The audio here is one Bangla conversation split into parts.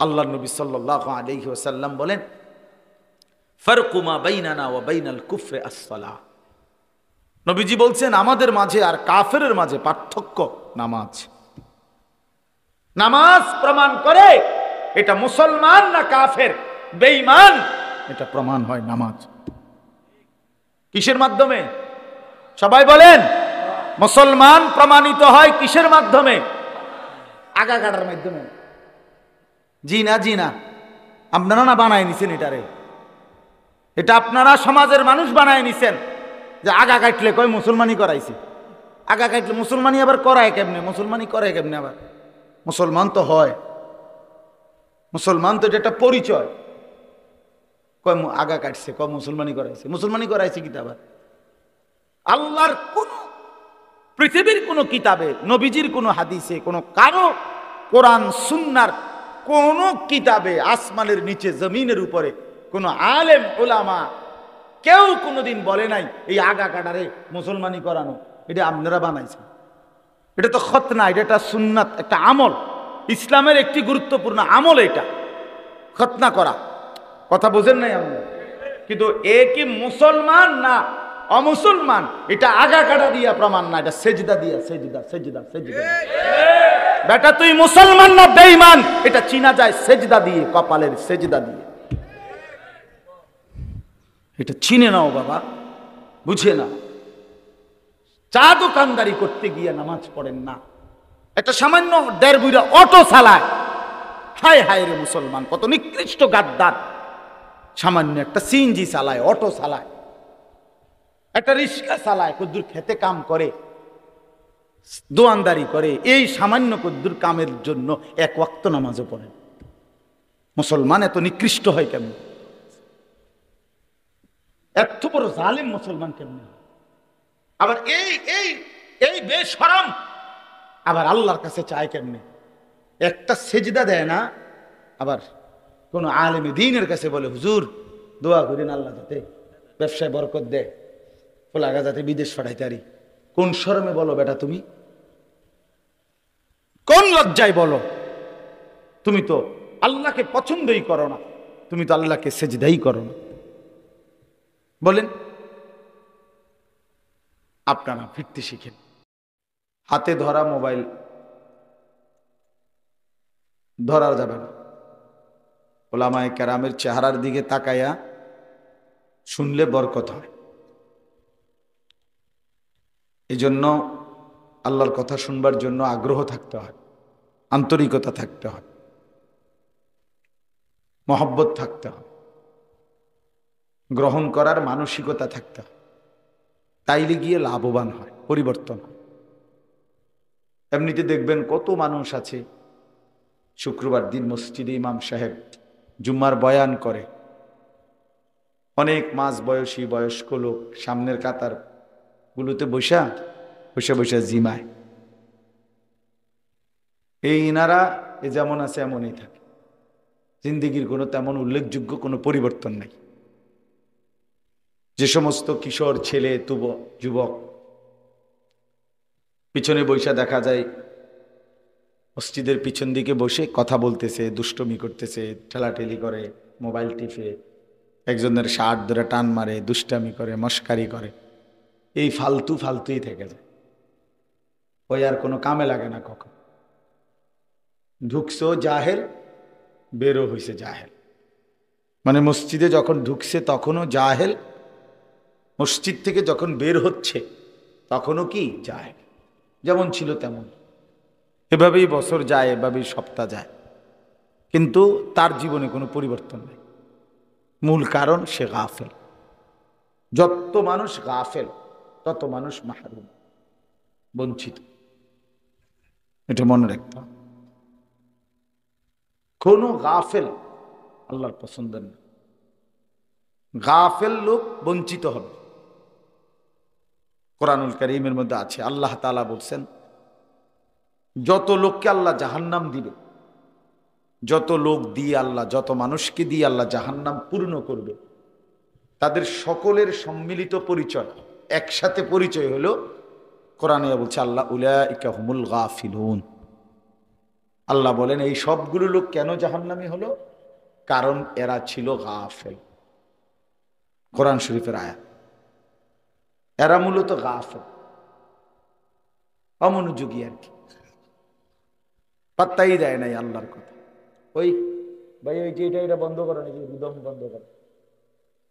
আল্লাহ নবী সাল্লাল্লাহু আলাইহি ওয়াসাল্লাম বলেন, ফারকু মা বাইনানা ওয়া বাইনাল কুফরি আস-সালাহ। নবীজি বলছেন আমাদের মাঝে আর কাফেরের মাঝে পার্থক্য নামাজ। নামাজ প্রমাণ করে এটা মুসলমান না কাফের, বেঈমান, এটা প্রমাণ হয় নামাজ। কিসের মাধ্যমে? সবাই বলেন। মুসলমান প্রমাণিত হয় কিসের মাধ্যমে? আগা কাটার মাধ্যমে। জি না, আপনারা না বানায় নিছেন এটারে, এটা আপনারা সমাজের মানুষ বানায় নিছেন যে আগা কাটলে কয় মুসলমানি করাইছে। আগা কাটলে মুসলমানি আবার করায় কেমনে? মুসলমানি করে কেমনে? আবার মুসলমান তো হয়, মুসলমান তো এটা একটা পরিচয়। কয় আগা কাটছে, কয় মুসলমানি করাইছে। মুসলমানি করাইছে কি? আবার আল্লাহর কোন পৃথিবীর কোন কিতাবে, নবীজির কোন হাদিসে, কোন কারো কোরআন সুন্নার কোন কিতাবে, আসমানের নিচে জমিনের উপরে কোন আলেম ওলামা কেউ কোনোদিন বলে নাই এই আগা কাটারে মুসলমানি করানো এটা আপনারা বানাইছেন। এটা তো খতনা, এটা একটা সুন্নাত, একটা আমল, ইসলামের একটি গুরুত্বপূর্ণ আমল এটা খতনা করা। কথা বোঝেন নাই আমরা? কিন্তু এ কি মুসলমান না অমুসলমান এটা আগা কাটা দিয়া প্রমাণ না, এটা সেজদা দিয়া। সেজদা বেটা তুই মুসলমান না বেঈমান এটা চিনা যায় সেজদা দিয়ে, কপালের সেজদা দিয়ে। এটা চিনে নাও বাবা, বুঝে না। চা দোকানদারি করতে গিয়ে নামাজ পড়েন না, একটা সামান্য দেড় বুইরা অটো চালায়। হায় হায় রে মুসলমান, কত নিকৃষ্ট গাদ্দার। সামান্য একটা সিএনজি চালায়, অটো চালায়, একটা রিক্সা চালায়, কদ্দুর খেতে কাম করে, দোয়ানদারি করে, এই সামান্য কদ্দুর কামের জন্য এক ওয়াক্ত নামাজও পড়েন। মুসলমান এত নিকৃষ্ট হয় কেমন? এত বড় জালিম মুসলমান কেমন? আবার এই বেশরম আবার আল্লাহর কাছে চায় কেমনে? একটা সেজদা দেয় না, আবার কোন আলেমে দ্বীনের কাছে বলে হুজুর দোয়া করেন আল্লাহ যাতে ব্যবসায় বরকত দেয়, ফলাগা যাতে বিদেশ পাঠাইতে পারি। কোন শরমে বলো বেটা তুমি? কোন লজ্জায় বলো? তুমি তো আল্লাহকে পছন্দই করো না, তুমি তো আল্লাহকে সেজদাই করো না। বলেন, আপনারা ফিরতে শিখেন। হাতে ধরা মোবাইল ধরা যাবে না। ওলামায়ে কেরামের চেহারার দিকে তাকায়া শুনলে বরকত হয়। এই জন্য আল্লাহর কথা শুনবার জন্য আগ্রহ থাকতে হয়, আন্তরিকতা থাকতে হয়, মহব্বত থাকতে হয়, গ্রহণ করার মানসিকতা থাকতে হয়। তাইলে গিয়ে লাভবান হয়, পরিবর্তন হয়। এমনিতে দেখবেন কত মানুষ আছে শুক্রবার দিন মসজিদে ইমাম সাহেব জুম্মার বয়ান করে, অনেক মাঝ বয়সী বয়স্ক লোক সামনের কাতার গুলোতে বসে বসে জিমায়। এই ইনারা এ যেমন আছে এমনই থাকে, জিন্দিগির কোনো তেমন উল্লেখযোগ্য কোনো পরিবর্তন নাই। যে সমস্ত কিশোর ছেলে যুবক পিছনে বৈশা দেখা যায় মসজিদের পিছন দিকে বসে কথা বলতেছে, দুষ্টমি করতেছে, ঠেলাঠেলি করে, মোবাইল টিপে, একজনের শার্ট ধরে টান মারে, দুষ্টামি করে, মস্কারি করে, এই ফালতুই থেকে যায়। ওই আর কোনো কামে লাগে না। কখন ঢুকছেও জাহেল, বেরো হয়েছে জাহেল। মানে মসজিদে যখন ঢুকছে তখনও জাহেল, মসজিদ থেকে যখন বের হচ্ছে তখনও কি জাহেল। যেমন ছিল তেমন। এভাবেই বছর যায়, এভাবেই সপ্তাহ যায়, কিন্তু তার জীবনে কোনো পরিবর্তন নেই। মূল কারণ সে গাফেল। যত মানুষ গাফেল তত মানুষ মাহরুম, বঞ্চিত। এটা মনে রাখতে হবে। কোন গাফেল আল্লাহর পছন্দের না। গাফেল লোক বঞ্চিত হবে। কোরআনুল কারীমের মধ্যে আছে, আল্লাহ তাআলা বলছেন যত লোককে আল্লাহ জাহান্নাম দিবে, যত লোক দিয়ে আল্লাহ, যত মানুষকে দিয়ে আল্লাহ জাহান্নাম পূর্ণ করবে, তাদের সকলের সম্মিলিত পরিচয়, একসাথে পরিচয় হলো, কোরআনে বলছে আল্লাহ উলাইকা হুমুল গাফিলুন, আল্লাহ বলেন এই সবগুলো লোক কেন জাহান্নামী হলো? কারণ এরা ছিল গাফেল। কোরআন শরীফের আয়াত। এরা মূলত গাফেল, অমনোযোগী আর কি, পাত্তাই দেয় নাই আল্লাহর কথা। ওই ভাই ওই যে এটা বন্ধ করো, নাকি রিদম বন্ধ করো,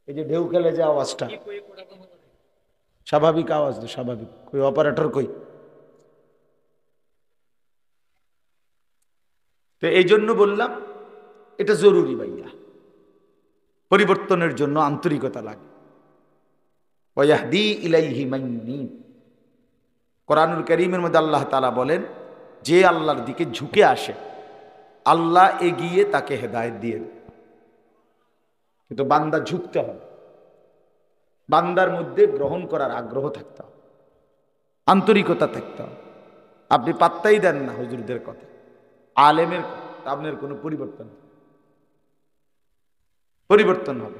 এই যে ঢেউ খেলে যে আওয়াজটা, স্বাভাবিক আওয়াজ তো, স্বাভাবিক। কই অপারেটর কই? তো এই জন্য বললাম এটা জরুরি ভাইয়া, পরিবর্তনের জন্য আন্তরিকতা লাগে। ওয়াহদি ইলাইহি মান ইউনিব। কোরআনুল কারীমের মধ্যে আল্লাহ তাআলা বলেন যে আল্লাহর দিকে ঝুঁকে আসে আল্লাহ এগিয়ে তাকে হেদায়েত দিয়ে দেন। কিন্তু বান্দা ঝুঁকতে হবে, বান্দার মধ্যে গ্রহণ করার আগ্রহ থাকতে হবে, আন্তরিকতা থাকতে হবে। আপনি পাত্তাই দেন না হুজুরদের কথা, আলেমের কথা, আপনার কোনো পরিবর্তন হবে।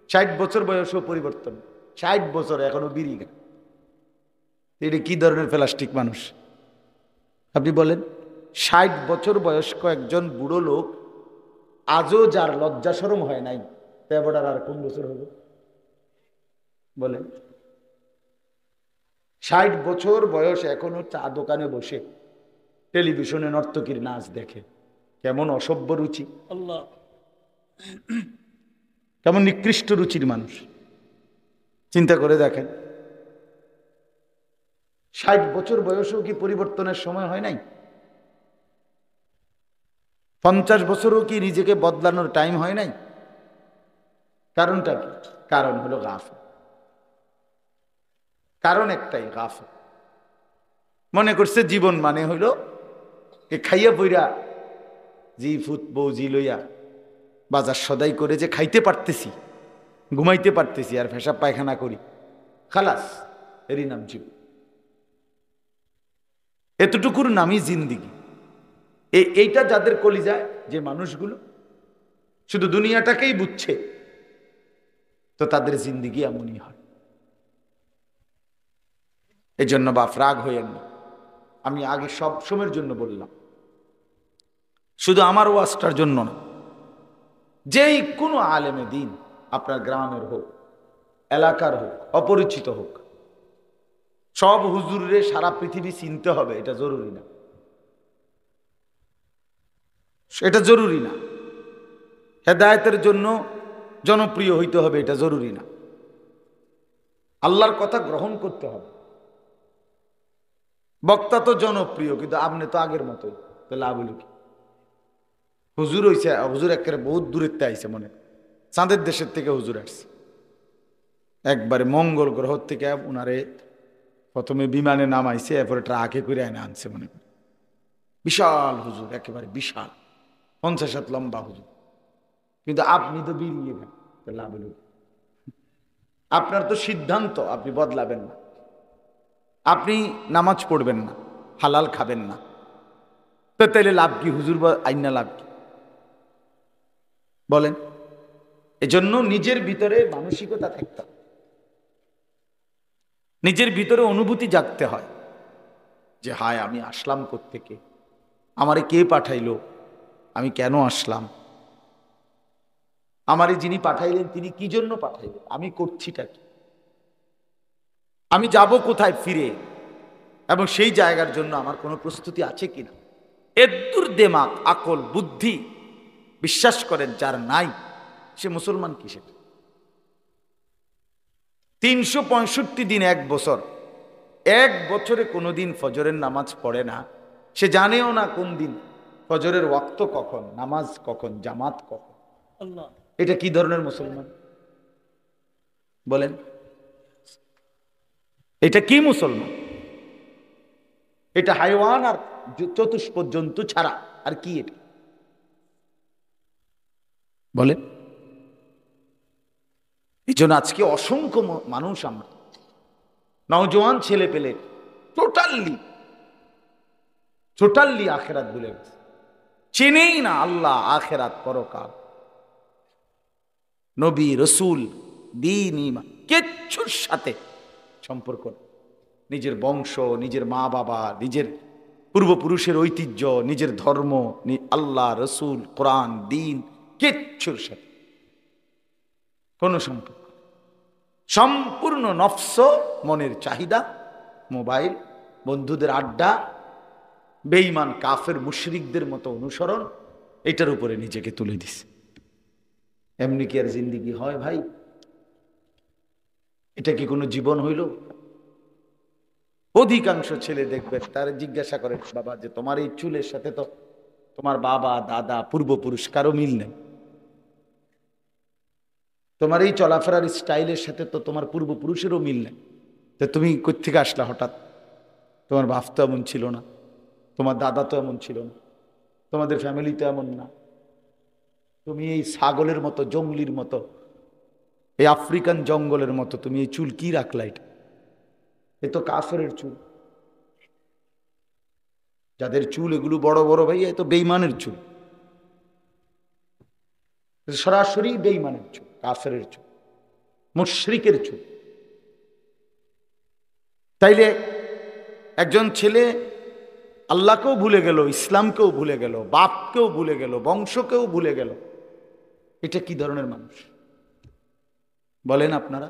60 বছর বয়সেও পরিবর্তন, 60 বছর এখনো বিড়ি গান। এটা কি ধরনের প্লাস্টিক মানুষ আপনি বলেন? 60 বছর বয়স্ক একজন বুড়ো লোক আজও যার লজ্জা শরম হয় নাই, তেবড়ার আর কোন বছর হবে বলেন? 60 বছর বয়স এখনো চা দোকানে বসে টেলিভিশনে নর্তকীর নাচ দেখে। কেমন অসভ্য রুচি, আল্লাহ, কেমন নিকৃষ্ট রুচির মানুষ, চিন্তা করে দেখেন। 60 বছর বয়সেও কি পরিবর্তনের সময় হয় নাই? 50 বছরও কি নিজেকে বদলানোর টাইম হয় নাই? কারণটা কি? কারণ হলো গাফেল। কারণ একটাই, গাফেল। মনে করছে জীবন মানে হইল এ খাইয়া পইরা জি ফুট বউ জি লইয়া বাজার সদাই করে যে খাইতে পারতেছি, ঘুমাইতে পারতেছি আর পেশাব পায়খানা করি, খালাস, এরই নাম জীবন। এতটুকুর নামই জিন্দিগি। এইটা যাদের কলিজায়, যে মানুষগুলো শুধু দুনিয়াটাকেই বুঝছে, তো তাদের জিন্দিগি এমনই হয়। এই জন্য বাপ রাগ হইয়েন না। আমি আগে সব সময়ের জন্য বললাম, শুধু আমার ওয়াজটার জন্য না, যেই কোনো আলেমে দিন, আপনার গ্রামের হোক, এলাকার হোক, অপরিচিত হোক, সব হুজুরে সারা পৃথিবী চিনতে হবে এটা জরুরি না। এটা জরুরি না। হেদায়েতের জন্য জনপ্রিয় হইতে হবে এটা জরুরি না। আল্লাহর কথা গ্রহণ করতে হবে। বক্তা তো জনপ্রিয়, কিন্তু আপনি তো আগের মতোই, তো লাভ হইল কি? হুজুর হইছে, হুজুর একেবারে বহুত দূরের তে আইছে, মনে চাঁদের দেশের থেকে হুজুর আসছে, একবারে মঙ্গল গ্রহ থেকে উনারে প্রথমে বিমানে নামাইছে, এরপরে ট্রাকে করে এনে আনছে, মনে করি বিশাল হুজুর, একেবারে বিশাল, 50 হাত লম্বা হুজুর। কিন্তু আপনি তো বেরিয়ে গেন, তো লাভ হইল কি? আপনার তো সিদ্ধান্ত আপনি বদলাবেন না, আপনি নামাজ পড়বেন না, হালাল খাবেন না, তো তাইলে লাভ কি? হুজুর আইনা লাভ কি বলেন? এজন্য নিজের ভিতরে মানসিকতা থাকতে হয়, নিজের ভিতরে অনুভূতি জাগতে হয় যে হায় আমি আসলাম কোত্থেকে, আমারে কে পাঠাইলো, আমি কেন আসলাম, আমারে যিনি পাঠাইলেন তিনি কি জন্য পাঠাইলেন, আমি করছিটা কি, আমি যাব কোথায় ফিরে, এবং সেই জায়গার জন্য আমার কোনো প্রস্তুতি আছে কিনা। এদ্দুর দেমাগ, আকল, বুদ্ধি বিশ্বাস করেন যার নাই, সে মুসলমান কি? সেটা 365 দিন, এক বছর, এক বছরে কোনোদিন ফজরের নামাজ পড়ে না, সে জানেও না কোন দিন ফজরের ওয়াক্ত কখন, নামাজ কখন, জামাত কখন। এটা কি ধরনের মুসলমান বলেন? এটা কি মুসলমান? এটা হাইওয়ান আর চতুষ্প জন্তু ছাড়া আর কি এটা বলেন? এই জন্য আজকে অসংখ্য মানুষ, আমরা নওজোয়ান ছেলে পেলে টোটালি আখেরাত ভুলে গেছে, চেনেই না আল্লাহ, আখেরাত, পরকাল, নবী, রসুল, দ্বীন, ঈমান, কিচ্ছুর সাথে সম্পর্ক, নিজের বংশ, নিজের মা বাবা, নিজের পূর্বপুরুষের ঐতিহ্য, নিজের ধর্ম, আল্লাহ, রসুল, কোরআন, দিন, কিচ্ছুর সাথে কোনো সম্পর্ক। সম্পূর্ণ নফস, মনের চাহিদা, মোবাইল, বন্ধুদের আড্ডা, বেঈমান কাফের মুশরিকদের মতো অনুসরণ, এটার উপরে নিজেকে তুলে দিছে। এমনি কি আর জিন্দিগি হয় ভাই? এটা কি কোনো জীবন হইল? অধিকাংশ ছেলে দেখবে, তার জিজ্ঞাসা করে, বাবা যে তোমার এই চুলের সাথে তো তোমার বাবা, দাদা, পূর্বপুরুষ কারো মিল নেই। তোমার এই চলাফেরার স্টাইলের সাথে তো তোমার পূর্বপুরুষেরও মিল নেই। তো তুমি কোত্থেকে আসলা হঠাৎ? তোমার বাপ তো এমন ছিল না, তোমার দাদা তো এমন ছিল না, তোমাদের ফ্যামিলি তো এমন না। তুমি এই ছাগলের মতো, জঙ্গলির মতো, এই আফ্রিকান জঙ্গলের মতো তুমি এই চুল কি রাখলা? এটা এ তো কাফেরের চুল। যাদের চুল এগুলো বড় বড় ভাই, এ তো বেঈমানের চুল, সরাসরি বেঈমানের চুল, কাফেরের চুল, মুশরিকের চুল। তাইলে একজন ছেলে আল্লাহকেও ভুলে গেল, ইসলামকেও ভুলে গেল, বাপকেও ভুলে গেল, বংশকেও ভুলে গেল, এটা কি ধরনের মানুষ বলেন আপনারা?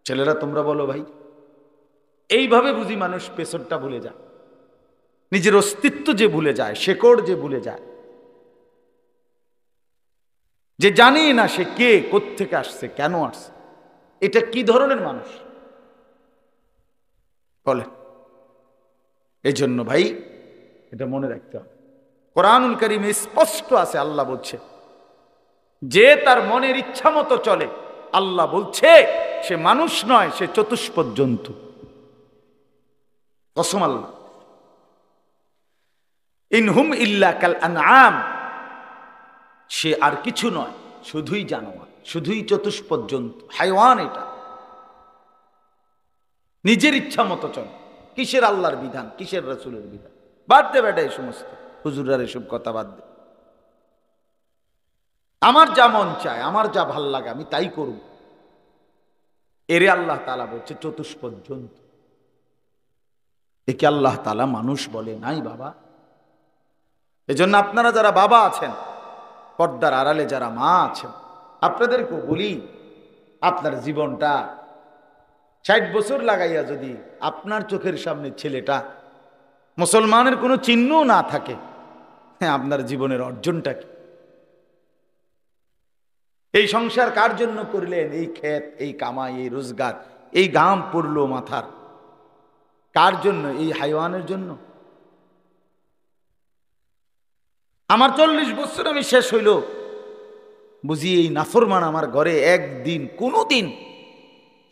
ছেলেরা তোমরা বলো ভাই। এইভাবে বুঝি মানুষ পেছনটা ভুলে যায়, নিজের অস্তিত্ব যে ভুলে যায়, শেকড় যে ভুলে যায়, যে জানি না সে কে, কোত্থেকে আসছে, কেন আসছে। এটা কি ধরনের মানুষ বলে? এই জন্য ভাই এটা মনে রাখতে হবে। কোরআনুল কারীমে স্পষ্ট আছে, আল্লাহ বলছে যে তার মনের ইচ্ছা মতো চলে, আল্লাহ বলছে সে মানুষ নয়, সে চতুষ্পদ জন্তু। কসম আল্লাহ, ইনহুম ইল্লা কাল আনআম, সে আর কিছু নয়, শুধুই জানোয়ার, শুধুই চতুষ্পদ জন্তু, হাইওয়ান। এটা নিজের ইচ্ছা মতো চলে। কিসের আল্লাহর বিধান, কিসের রাসূলের বিধান? বাদ দে বেটা এই সমস্ত হুজুরার এসব কথা বাদ দে। আমার যা মন চায়, আমার যা ভাল লাগে আমি তাই করব, এরে আল্লাহ তাআলা বলছে চতুষ্পদ জন্তু। একে আল্লাহ তাআলা মানুষ বলে নাই বাবা। এজন্য আপনারা যারা বাবা আছেন, পর্দার আড়ালে যারা মা আছেন, আপনাদেরকেও বলি, আপনার জীবনটা 60 বছর লাগাইয়া যদি আপনার চোখের সামনে ছেলেটা মুসলমানের কোনো চিহ্ন না থাকে, হ্যাঁ, আপনার জীবনের অর্জনটা কি? এই সংসার কার জন্য করলেন? এই ক্ষেত, এই কামাই, এই রোজগার, এই ঘাম পড়লো মাথার, কার জন্য? এই হাইওয়ানের জন্য? আমার 40 বছর আমি শেষ হইল বুঝি এই নাফরমান আমার ঘরে একদিন, কোনোদিন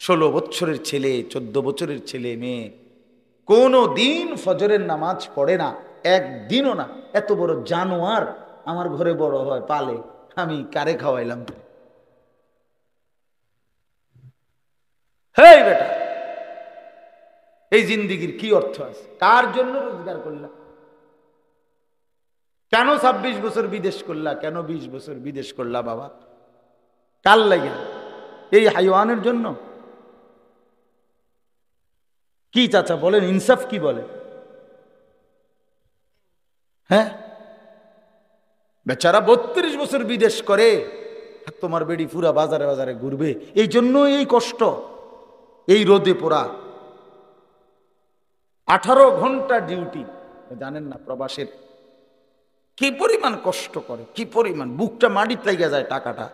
16 বছরের ছেলে, 14 বছরের ছেলে মেয়ে কোনো দিন ফজরের নামাজ পড়ে না, একদিনও না। এত বড় জানোয়ার আমার ঘরে বড় হয়, পালে, আমি কারে খাওয়াইলাম? হেই বেটা, এই জিন্দিগির কি অর্থ আছে? কার জন্য রোজগার করলাম? কেন 26 বছর বিদেশ করলা? কেন 20 বছর বিদেশ করলা বাবা? কার লাগে? এই হাইওয়ানের জন্য? কি চাচা বলেন, ইনসাফ কি বলে? হ্যাঁ, বেচারা 32 বছর বিদেশ করে, তোমার বেড়ি পুরা বাজারে বাজারে ঘুরবে, এই জন্য এই কষ্ট, এই রোদে পোড়া, 18 ঘন্টা ডিউটি। জানেন না প্রবাসের কি পরিমাণ কষ্ট করে, কি পরিমাণ বুকটা মাটিতে লেগে যায় টাকাটা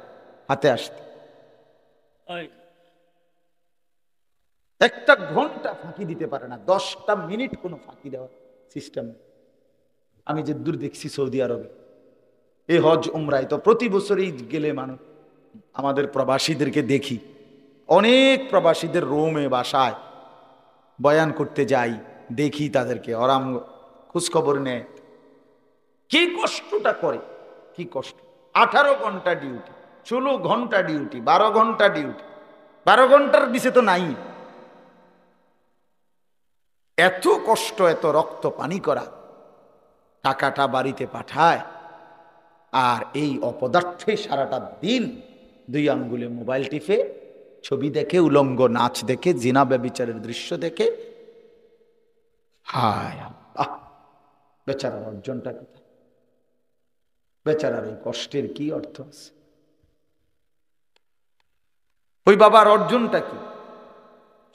হাতে আসতে। একটা ঘন্টা ফাঁকি দিতে পারে না, 10টা মিনিট কোনো ফাঁকি দেওয়ার সিস্টেম। আমি যে দূর দেখছি সৌদি আরবে, এই হজ উমরায় তো প্রতি বছরই গেলে মানুষ, আমাদের প্রবাসীদেরকে দেখি, অনেক প্রবাসীদের রোমে বাসায় বয়ান করতে যাই, দেখি তাদেরকে, ওরাম খোঁজখবর নেয়, কি কষ্টটা করে, কি কষ্ট। 18 ঘন্টা ডিউটি, 16 ঘন্টা ডিউটি, 12 ঘন্টা ডিউটি, 12 ঘন্টার দিছে তো নাই। এত কষ্ট, এত রক্ত পানি করা, টাকাটা বাড়িতে পাঠায়, আর এই অপদার্থে সারাটা দিন 2 আঙ্গুলে মোবাইল টিপে, ছবি দেখে, উলঙ্গ নাচ দেখে, জিনা ব্যভিচারের দৃশ্য দেখে। হায় আল্লাহ, বেচারার অর্জনটা কোথায়? বেচারার এই কষ্টের কি অর্থ আছে? ওই বাবার অর্জনটা কি?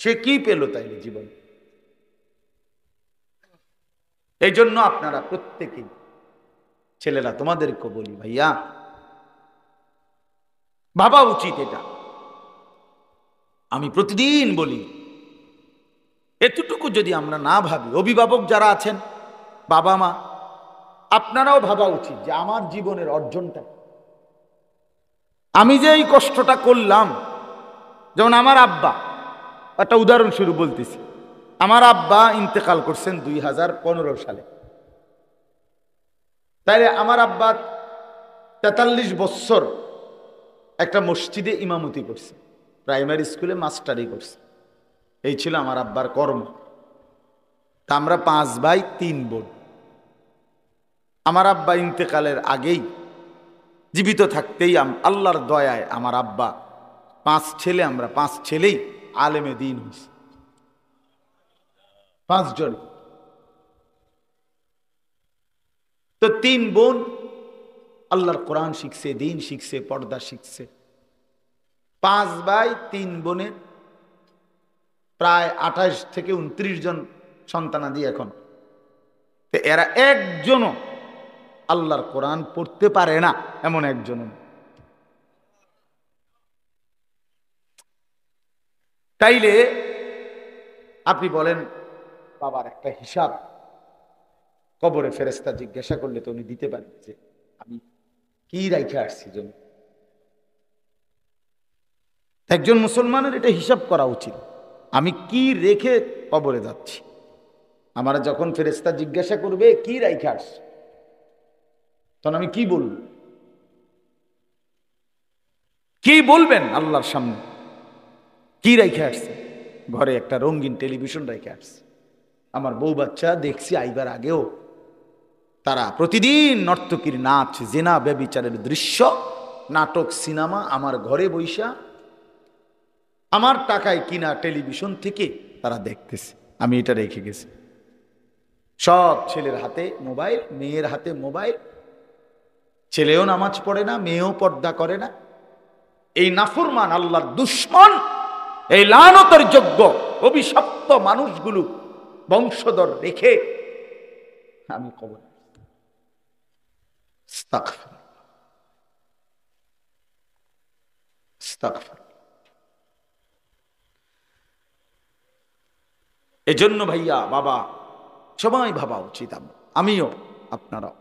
সে কি পেল তাইলে জীবন? এই জন্য আপনারা প্রত্যেকেই, ছেলেরা তোমাদেরকে বলি, ভাইয়া ভাবা উচিত এটা। আমি প্রতিদিন বলি, এতটুকু যদি আমরা না ভাবি, অভিভাবক যারা আছেন, বাবা মা, আপনারাও ভাবা উচিত যে আমার জীবনের অর্জনটা, আমি যে এই কষ্টটা করলাম। যেমন আমার আব্বা, একটা উদাহরণস্বরূপ বলতেছি, আমার আব্বা ইন্তেকাল করছেন 2015 সালে। তাইলে আমার আব্বা 43 বছর একটা মসজিদে ইমামতি করছে, প্রাইমারি স্কুলে মাস্টারি করছে। এই ছিল আমার আব্বার কর্ম। তা আমরা 5 ভাই 3 বোন। আমার আব্বা ইন্তেকালের আগেই, জীবিত থাকতেই আল্লাহর দয়ায় আমার আব্বা 5 ছেলে, আমরা 5 ছেলেই আলেমে দ্বীন হয়েছি, 5 জন। তো 3 বোন আল্লাহর কোরআন শিখছে, দ্বীন শিখছে, পর্দা শিখছে। 5 ভাই 3 বোনের প্রায় 28 থেকে 29 জন সন্তানাদি এখন। এরা একজনও আল্লাহর কোরআন পড়তে পারে না, এমন একজন। তাইলে আপনি বলেন, বাবার একটা হিসাব কবরে ফেরেশতা জিজ্ঞাসা করলে তো উনি দিতে পারেন যে আমি কি রাইখে আসছি জন্য। একজন মুসলমানের এটা হিসাব করা উচিত, আমি কি রেখে কবরে যাচ্ছি। আমার যখন ফেরেশতা জিজ্ঞাসা করবে কি রাইখে আসছি, তখন আমি কি বলব? কি বলবেন আল্লাহর সামনে? কি রেখে আসছে? ঘরে একটা রঙিন টেলিভিশন রেখে আসছে। আমার বউ বাচ্চা দেখছি আইবার আগেও তারা প্রতিদিন নর্তকীর নাচ, জেনা, ব্যভিচারের দৃশ্য, নাটক, সিনেমা আমার ঘরে বইসা আমার টাকায় কিনা টেলিভিশন থেকে তারা দেখতেছে। আমি এটা রেখে গেছি। সব ছেলের হাতে মোবাইল, মেয়ের হাতে মোবাইল। ছেলেও নামাজ পড়ে না, মেয়েও পর্দা করে না। এই নাফরমান আল্লাহর দুশমন, এই লানতের যোগ্য অভিশপ্ত মানুষগুলো বংশধর রেখে আমি কবর। এজন্য ভাইয়া, বাবা, সবাই ভাবা উচিত। আমিও, আপনারাও,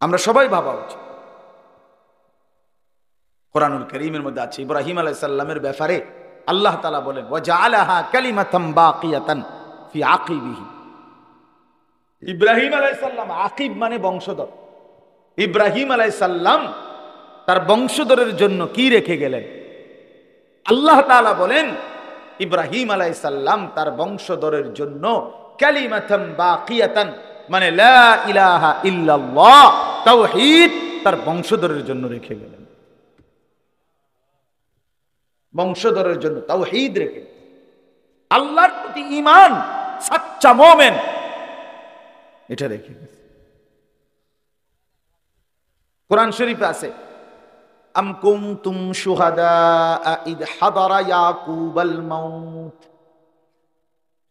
আমরা সবাই ভাবা উচিত। কোরআনুল কারীমের মধ্যে আছে ইব্রাহিম আলাইহিস সালামের ব্যাপারে আল্লাহ তাআলা বলেন, ওয়া জাআলাহা কালিমাতাম বাকিয়াতান ফি আকিবিহি। ইব্রাহিম আলাইহিস সালাম, আকিব মানে বংশধর। ইব্রাহিম আলাইহিস সালাম তার বংশধরের জন্য কি রেখে গেলেন? আল্লাহ তাআলা বলেন, ইব্রাহিম আলাইহিস সালাম তার বংশধরের জন্য কালিমাতাম বাকিয়াতান, মানে লা ইলাহা ইল্লাল্লাহ, তাওহীদ, তার বংশধরের জন্য রেখে গেলেন। বংশধরের জন্য তাওহীদ রেখে, আল্লাহর প্রতি ঈমান, সাচ্চা মুমিন, এটা রেখে গেছে। কোরআন শরীফে আছে, আম কুনতুম শুহাদা ইদ হাদারা ইয়াকুবাল মাউত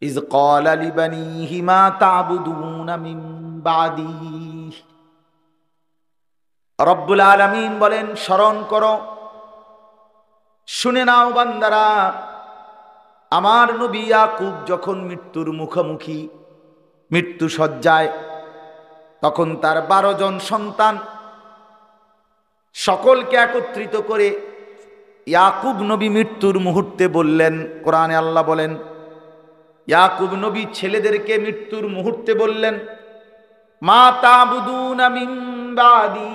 ইজ ক্বালা লিবানিহি মা তা'বুদুনা মিন বাদি। রব্বুল আলামিন বলেন, স্মরণ করো, শুনে নাও বান্দারা, আমার নবী ইয়াকুব যখন মৃত্যুর মুখোমুখি, মৃত্যু সজ্জায়, তখন তার 12 জন সন্তান সকলকে একত্রিত করে ইয়াকুব নবী মৃত্যুর মুহূর্তে বললেন, কোরআনে আল্লাহ বলেন, ইয়াকুব নবী ছেলেদেরকে মৃত্যুর মুহূর্তে বললেন, মা তা'বুদুনা মিন বাদি,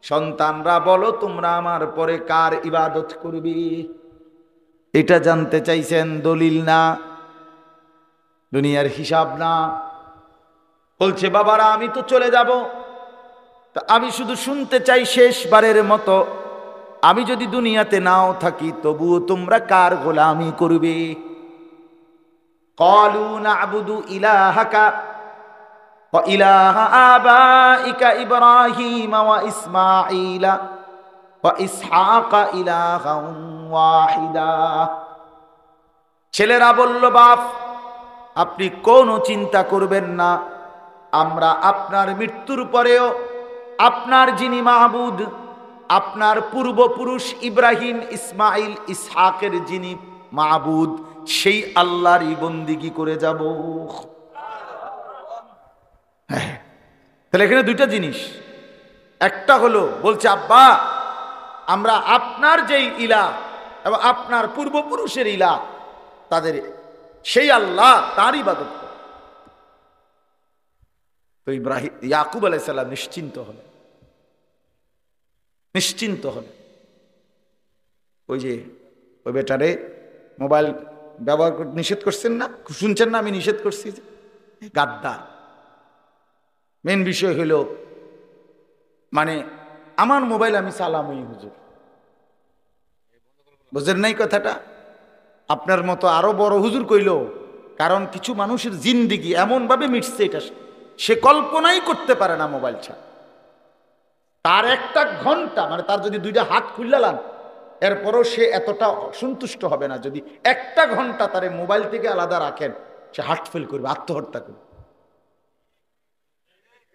সন্তানরা বলো তোমরা আমার পরে কার ইবাদত করবে? এটা জানতে চাইছেন, দলিল না, দুনিয়ার হিসাব না। বলছে, বাবারা আমি তো চলে যাব, তা আমি শুধু শুনতে চাই শেষবারের মতো, আমি যদি দুনিয়াতে নাও থাকি তবুও তোমরা কার গোলামি করবে? ক্বালু না'বুদু ইলাহাকা ওয়া ইলাহা আবাইকা ইব্রাহিম ওয়া ইসমাঈলা ওয়া ইসহাকা ইলাহান ওয়াহিদা। ছেলেরা বলল, বাপ আপনি কোনো চিন্তা করবেন না, আমরা আপনার মৃত্যুর পরেও আপনার যিনি মাহবুদ, আপনার পূর্বপুরুষ ইব্রাহিম ইসমাইল ইসহাকের যিনি মাহবুদ, সেই আল্লাহরই বন্দিগি করে যাব। হ্যাঁ, তাহলে এখানে দুইটা জিনিস, একটা হলো বলছে আব্বা আমরা আপনার যেই ইলাহ এবং আপনার পূর্বপুরুষের ইলাহ তাদের সেই আল্লাহ তার ইবাদত করে। তো ইব্রাহিম ইয়াকুব আলাইহিস সালাম নিশ্চিন্ত হলেন। ওই যে ওই বেটারে মোবাইল ব্যবহার করতে নিষেধ করছেন না, শুনছেন না আমি নিষেধ করছি, গাদ্দার। মেন বিষয় হলো মানে আমার মোবাইল আমি চালামই হুজুর, বুঝেন নাই কথাটা? আপনার মতো আরো বড় হুজুর কইল, কারণ কিছু মানুষের জিন্দিগি এমন ভাবে মিটছে এটা সে কল্পনাই করতে পারে না মোবাইল ছাড়া। তার একটা ঘন্টা মানে তার যদি দুইটা হাত খুললাম এরপরও সে এতটা সন্তুষ্ট হবে না যদি একটা ঘন্টা তার মোবাইল থেকে আলাদা রাখেন, সে হার্ট ফেল করবে, আত্মহত্যা করবে,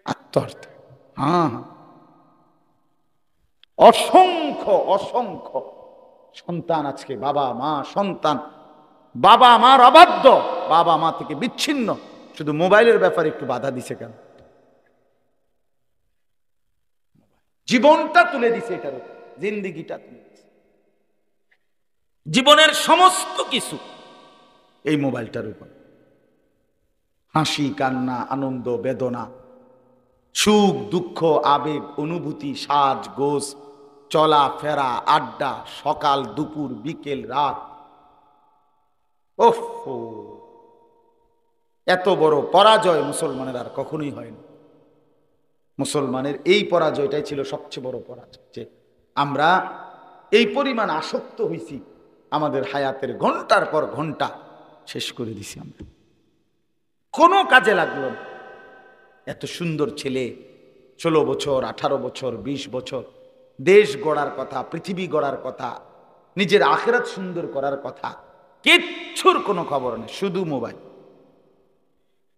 আত্মহত্যা। হ্যাঁ, অসংখ্য অসংখ্য সন্তান আজকে বাবা মা সন্তান, বাবা মার অবাধ্য, বাবা মা থেকে বিচ্ছিন্ন, শুধু মোবাইলের ব্যাপারে একটু বাধা দিছে কেন? জীবনটা তুলে দিছে, এটার জিন্দিগিটা তুলে দিছে, জীবনের সমস্ত কিছু এই মোবাইলটার উপর। হাসি কান্না আনন্দ বেদনা সুখ দুঃখ আবেগ অনুভূতি সাজ গোজ চলা ফেরা আড্ডা সকাল দুপুর বিকেল রাত। ওহ, এত বড় পরাজয় মুসলমানের আর কখনোই হয়নি। মুসলমানের এই পরাজয়টাই ছিল সবচেয়ে বড় পরাজয়, যে আমরা এই পরিমাণ আসক্ত হয়েছি, আমাদের হায়াতের ঘন্টার পর ঘন্টা শেষ করে দিছি আমরা, কোনো কাজে লাগলো না। এত সুন্দর ছেলে 16 বছর 18 বছর 20 বছর, দেশ গড়ার কথা, পৃথিবী গড়ার কথা, নিজের আখিরাত সুন্দর করার কথা, কিচ্ছুর কোনো খবর নেই, শুধু মোবাইল।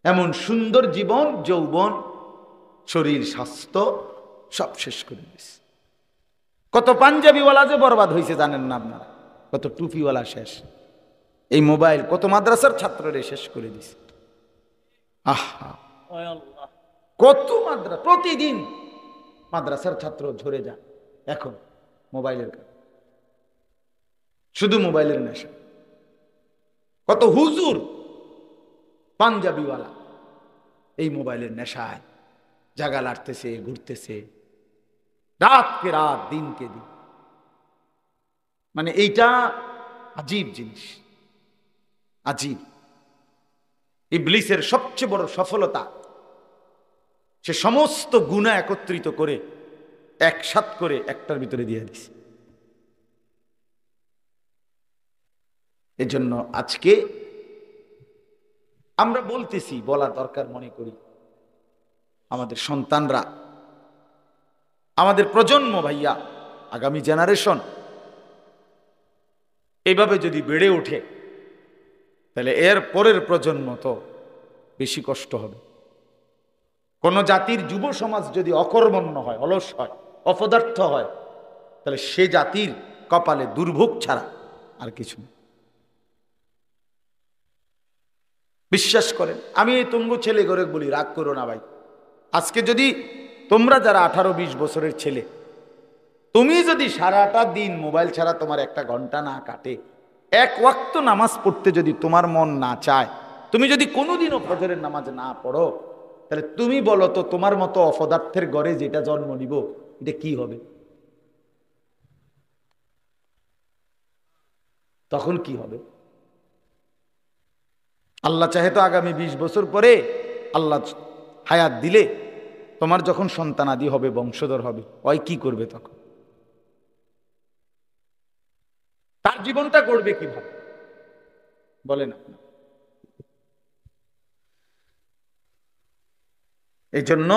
এমন সুন্দর জীবন যৌবন শরীর স্বাস্থ্য সব শেষ করে দিয়েছে। কত পাঞ্জাবিওয়ালা যে বরবাদ হয়েছে জানেন না আপনারা, কত টুপিওয়ালা শেষ, এই মোবাইল কত মাদ্রাসার ছাত্ররে শেষ করে দিছে। আহা, কত মাদ্রাসা, প্রতিদিন মাদ্রাসার ছাত্র ঝরে যায় এখন মোবাইলের কারণে, শুধু মোবাইলের নেশা। কত হুজুর পাঞ্জাবিওয়ালা এই মোবাইলের নেশায় জাগা লাড়তেছে ঘুরতেছে, রাতকে রাত দিনকে দিন। মানে এইটা আজীব জিনিস, আজীব। ইবলিসের সবচেয়ে বড় সফলতা, সে সমস্ত গুনাহ একত্রিত করে একসাথ করে একটার ভিতরে দিয়ে দিছে। এজন্য আজকে আমরা বলতেছি, বলা দরকার মনে করি, আমাদের সন্তানরা, আমাদের প্রজন্ম ভাইয়া, আগামী জেনারেশন এইভাবে যদি বেড়ে ওঠে তাহলে এর পরের প্রজন্ম তো বেশি কষ্ট হবে। কোন জাতির যুব সমাজ যদি অকর্মণ্য হয়, অলস হয়, অপদার্থ হয়, তাহলে সে জাতির কপালে দুর্ভোগ ছাড়া আর কিছু নেই। বিশ্বাস করেন, আমি এই তুঙ্গু ছেলে করে বলি, রাগ করো না ভাই, আজকে যদি তোমরা যারা 18-20 বছরের ছেলে, তুমি যদি সারাটা দিন মোবাইল ছাড়া তোমার একটা ঘন্টা না কাটে, এক ওয়াক্ত নামাজ পড়তে যদি তোমার মন না চায়, তুমি যদি কোনোদিনও ফজরের নামাজ না পড়ো, তাহলে তুমি বলো তো তোমার মতো অপদার্থের ঘরে যেটা জন্ম নিব এটা কি হবে? তখন কি হবে? আল্লাহ চাহে তো আগামী 20 বছর পরে আল্লাহ হায়াত দিলে তোমার যখন সন্তানাদি হবে, বংশধর হবে, ওই কি করবে তখন? তার জীবনটা গড়বে কিভাবে বলেন আপনি? এই জন্য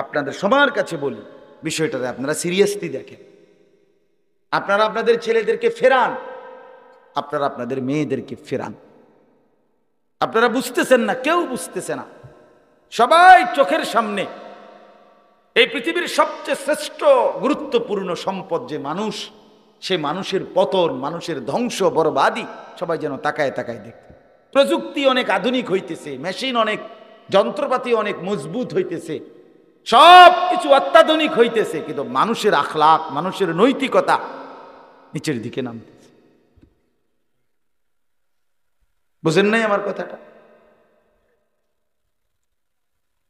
আপনাদের সবার কাছে বলি, বিষয়টাতে আপনারা সিরিয়াসলি দেখেন। আপনারা আপনাদের ছেলেদেরকে ফেরান, আপনারা আপনাদের মেয়েদেরকে ফেরান। আপনারা বুঝতেছেন না, কেউ বুঝতেছে না। সবাই চোখের সামনে এই পৃথিবীর সবচেয়ে শ্রেষ্ঠ গুরুত্বপূর্ণ সম্পদ যে মানুষ, সে মানুষের পতন, মানুষের ধ্বংস, বরবাদি সবাই যেন তাকায় তাকায় দেখতে। প্রযুক্তি অনেক আধুনিক হইতেছে, মেশিন অনেক, যন্ত্রপাতি অনেক মজবুত হইতেছে, সব কিছু অত্যাধুনিক হইতেছে, কিন্তু মানুষের আখলাক, মানুষের নৈতিকতা নিচের দিকে নামতেছে। বুঝেন নাই আমার কথাটা?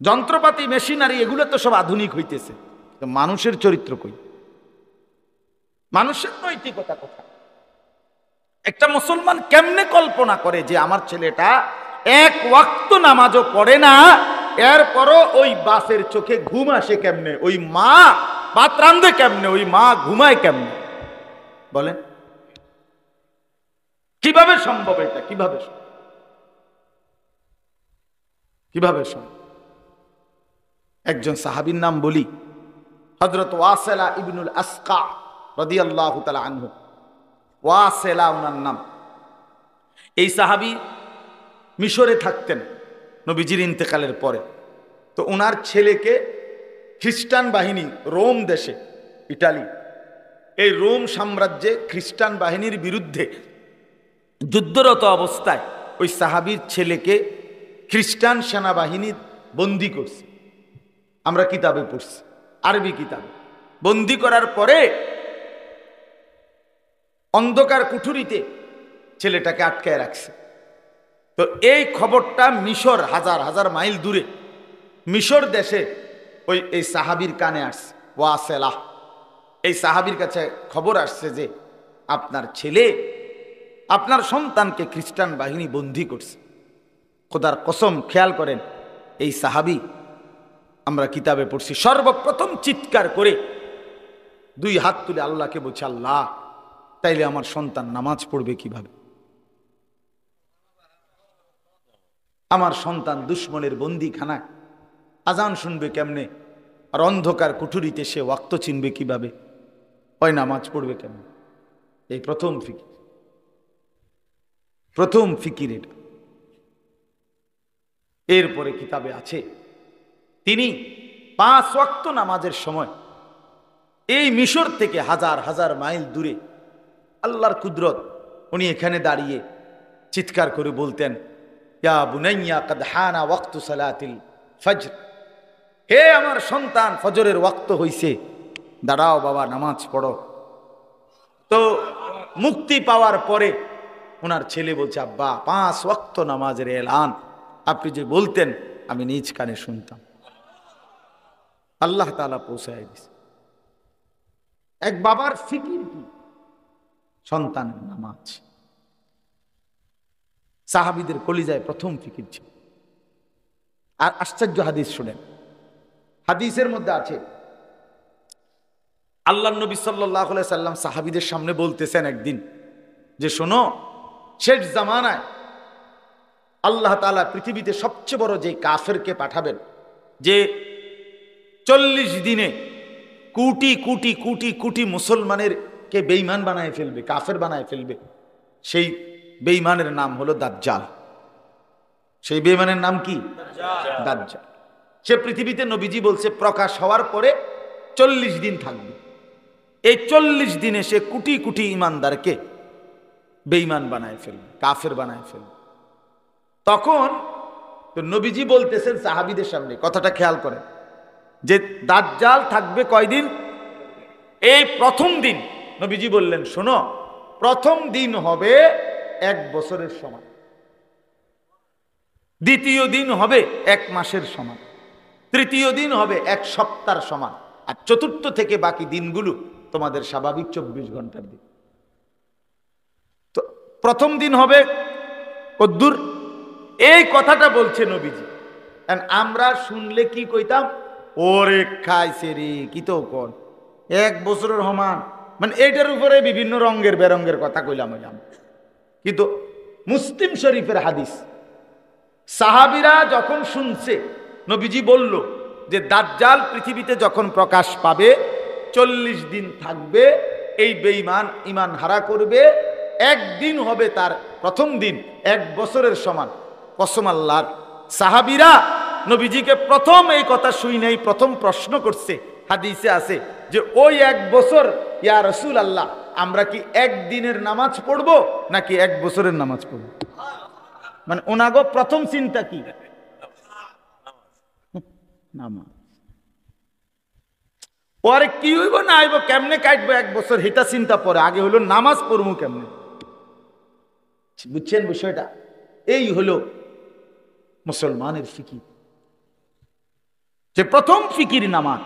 যন্ত্রপাতি, মেশিনারি এগুলো তো সব আধুনিক হইতেছে, তো মানুষের চরিত্র কই? মানুষের নৈতিকতা কোথায়? একটা মুসলমান কেমনে কল্পনা করে যে আমার ছেলেটা এক ওয়াক্ত নামাজও পড়ে না, এরপরও ওই বাপের চোখে ঘুম আসে কেমনে, ওই মা ভাত রান্ধে কেমনে, ওই মা ঘুমায় কেমনে? বলেন কিভাবে সম্ভব এটা? কিভাবে কিভাবে সম্ভব? একজন সাহাবীর নাম বলি, হযরত ওয়াসিলা ইবনুল আসকা রাদিয়াল্লাহু তাআলা আনহু। ওয়াসিলা ওনার নাম। এই সাহাবী মিশরে থাকতেন নবীজির ইন্তেকালের পরে। তো ওনার ছেলেকে খ্রিস্টান বাহিনী, রোম দেশে, ইটালি, এই রোম সাম্রাজ্যে খ্রিস্টান বাহিনীর বিরুদ্ধে যুদ্ধরত অবস্থায় ওই সাহাবীর ছেলেকে খ্রিস্টান সেনাবাহিনী বন্দী করছে। আমরা কিতাবে পড়ছি, আরবি কিতাবে। বন্দী করার পরে অন্ধকার কুঠুরিতে ছেলেটাকে আটকায় রাখছে। তো এই খবরটা মিশর, হাজার হাজার মাইল দূরে মিশর দেশে এই সাহাবীর কানে আসছে। ওয়াসেলা, এই সাহাবীর কাছে খবর আসছে যে আপনার ছেলে, আপনার সন্তানকে খ্রিস্টান বাহিনী বন্দী করছে। খোদার কসম, খেয়াল করেন, এই সাহাবী, আমরা কিতাবে পড়ছি, সর্বপ্রথম চিৎকার করে দুই হাত তুলে আল্লাহকে বলছে, আল্লাহ, তাইলে আমার সন্তান নামাজ পড়বে কিভাবে? আমার সন্তান দুশ্মনের বন্দিখানায় আজান শুনবে কেমনে? আর অন্ধকার কুঠুরিতে সে ওয়াক্ত চিনবে কিভাবে? ওই নামাজ পড়বে কেমনে? এই প্রথম ফিকির, প্রথম ফিকির এটা। এরপরে কিতাবে আছে তিনি 5 ওয়াক্ত নামাজের সময় এই মিশর থেকে হাজার হাজার মাইল দূরে, আল্লাহর কুদরত, উনি এখানে দাঁড়িয়ে চিৎকার করে বলতেন, ইয়া বুনাইয়া কাদ হানা ওয়াক্তু সালাতিল ফজর, হে আমার সন্তান, ফজরের ওয়াক্ত হইছে, দাঁড়াও বাবা, নামাজ পড়ো। তো মুক্তি পাওয়ার পরে ওনার ছেলে বলছে, আব্বা, 5 ওয়াক্ত নামাজের এলান আপনি যে বলতেন, আমি নিজ কানে শুনতাম। আল্লাহ তাআলা পৌঁছায় দিছে। এক বাবার ফিকির কি? সন্তানের নামাজ। সাহাবীদের কলিজায় প্রথম ফিকির ছিল। আর আশ্চর্য হাদিস শুনেন, হাদিসের মধ্যে আছে, আল্লাহ নবী সাল্লাল্লাহু আলাইহি সাল্লাম সাহাবীদের সামনে বলতেছেন একদিন যে, শোনো, শেষ জামানায় আল্লাহ তাআলা পৃথিবীতে সবচেয়ে বড় যে কাফেরকে পাঠাবেন, যে 40 দিনে কোটি কোটি কোটি কোটি মুসলমানের কে বেঈমান বানায় ফেলবে, কাফের বানায় ফেলবে, সেই বেঈমানের নাম হলো দাজ্জাল। সেই বেঈমানের নাম কি? দাজ্জাল। সে পৃথিবীতে, নবীজি বলছে, প্রকাশ হওয়ার পরে 40 দিন থাকবে। এই 40 দিনে সে কোটি কোটি ইমানদারকে বেঈমান বানায় ফেলবে, কাফের বানায় ফেলবে। তখন তো নবীজি বলতেছেন সাহাবীদের সামনে, কথাটা খেয়াল করেন, যে দাজ্জাল থাকবে কয়দিন? এই প্রথম দিন নবীজি বললেন, শোনো, প্রথম দিন হবে 1 বছরের সমান, দ্বিতীয় দিন হবে 1 মাসের সমান, তৃতীয় দিন হবে 1 সপ্তাহের সমান, আর চতুর্থ থেকে বাকি দিনগুলো তোমাদের স্বাভাবিক 24 ঘন্টার দিন। তো প্রথম দিন হবে কদ্দুর, এই কথাটা বলছে নবীজি। আমরা শুনলে কি কইতাম? ওরে খাইছে রে, কি তো কোন 1 বছরের সমান, মানে এইটার উপরে বিভিন্ন রঙের বেরঙ্গের কথা কইলাম। কিন্তু মুসলিম শরীফের হাদিস, সাহাবীরা যখন শুনছে নবীজি বলল যে দাজ্জাল পৃথিবীতে যখন প্রকাশ পাবে 40 দিন থাকবে, এই বেঈমান ঈমান হারা করবে, একদিন হবে তার প্রথম দিন 1 বছরের সমান। কসম আল্লাহর, সাহাবীরা নবীজিকে প্রথম এই কথা শুনেই প্রথম প্রশ্ন করছে, হাদিসে আছে যে ওই 1 বছর ইয়া রাসূলুল্লাহ, আমরা কি একদিনের নামাজ পড়বো নাকি 1 বছরের নামাজ পড়বো? মানে ওনাগো প্রথম চিন্তা কি? নামাজ। পরে কি হইব না হইব, কেমনে কাটবো 1 বছর, হেটা চিন্তা পরে, আগে হলো নামাজ পড়বো কেমনে। বুঝছেন বিষয়টা? এই হলো মুসলমানের ফিকির, যে প্রথম ফিকির নামাজ,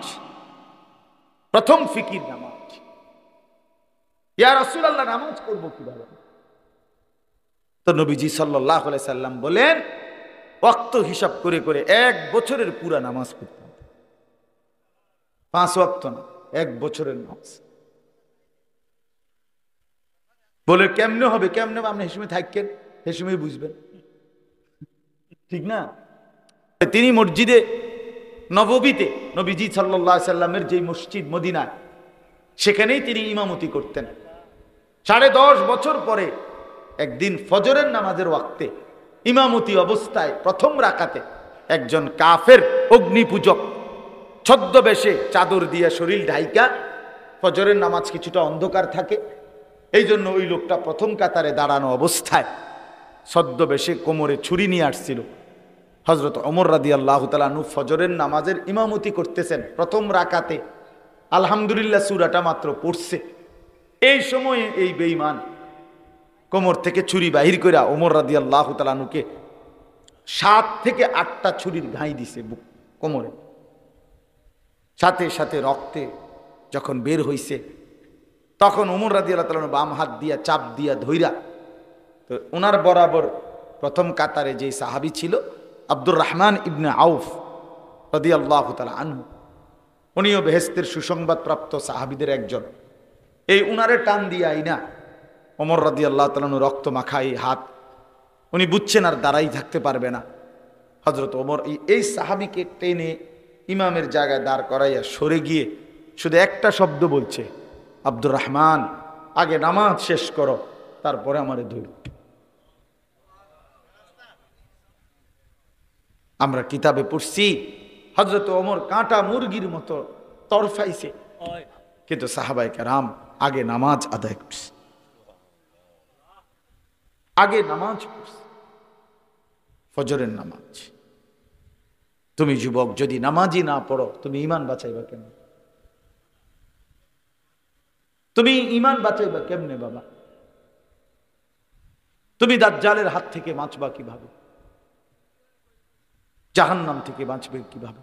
প্রথম ফিকির নামাজ। ইয়া রাসূলুল্লাহ, নামাজ পড়বো কিভাবে? তো নবীজি সাল্লাল্লাহু আলাইহি সাল্লাম বলেন, ওয়াক্ত হিসাব করে করে 1 বছরের পুরা নামাজ পড়তাম। 5 ওয়াক্ত না, 1 বছরের নামাজ। বলে কেমনে হবে, কেমনে আপনি হেসুমে থাকেন, হেসুমেই বুঝবেন, ঠিক না? তিনি মসজিদে নববীতে, নবীজি সাল্লাল্লাহু আলাইহি সাল্লামের যে মসজিদ মদিনায়, সেখানেই তিনি ইমামতি করতেন। 10.5 বছর পরে একদিন ফজরের নামাজের ওয়াক্তে ইমামতি অবস্থায় প্রথম রাকাতে একজন কাফের অগ্নিপূজক ছদ্মবেশে চাদর দিয়া শরীর ঢাইকা, ফজরের নামাজ কিছুটা অন্ধকার থাকে, এই জন্য ওই লোকটা প্রথম কাতারে দাঁড়ানো অবস্থায় ছদ্মবেশে কোমরে ছুরি নিয়ে আসছিল। হযরত ওমর রাদিয়াল্লাহু তাআলা আনহু ফজরের নামাজের ইমামতি করতেছেন, প্রথম রাকাতে আলহামদুলিল্লাহ সূরাটা মাত্র পড়ছে। এই সময়ে এই বেঈমান কোমর থেকে ছুরি বাহির করে ওমর রাদিয়াল্লাহু তাআলা আনহুকে 7 থেকে 8টা ছুরির ঘাই দিছে কোমরে। সাথে সাথে রক্তে যখন বের হইছে, তখন ওমর রাদিয়াল্লাহু তাআলা বাম হাত দিয়া চাপ দিয়া ধইরা, তো ওনার বরাবর প্রথম কাতারে যে সাহাবী ছিল আব্দুর রহমান ইবনে আউফ রাদিয়াল্লাহু তাআলা আনহু, উনিও বেহেশতের সুসংবাদ প্রাপ্ত সাহাবীদের একজন। এই উনারে টান দিয়া আইনা ওমর রাদিয়াল্লাহু তাআলা আনহু রক্ত মাখা এই হাত, উনি বুঝছেন আর দাঁড়াই থাকতে পারবে না। হযরত ওমর এই সাহাবীকে টেনে ইমামের জায়গায় দাঁড় করাইয়া সরে গিয়ে শুধু একটা শব্দ বলছে, আব্দুর রহমান, আগে নামাজ শেষ করো, তারপরে আমারে ধরো। আমরা কিতাবে পড়ছি হযরত ওমর কাঁটা মুরগির মতো তরফাইছে, কিন্তু সাহাবায়ে কেরাম আগে নামাজ আদায় করছে, আগে নামাজ পড়ছে, ফজরের নামাজ। তুমি যুবক যদি নামাজই না পড়ো, তুমি ঈমান বাঁচাইবা কেমনে? তুমি ঈমান বাঁচাইবা কেমনে বাবা? তুমি দাজ্জালের হাত থেকে বাঁচবা কিভাবে? জাহান্নাম থেকে বাঁচবে কিভাবে?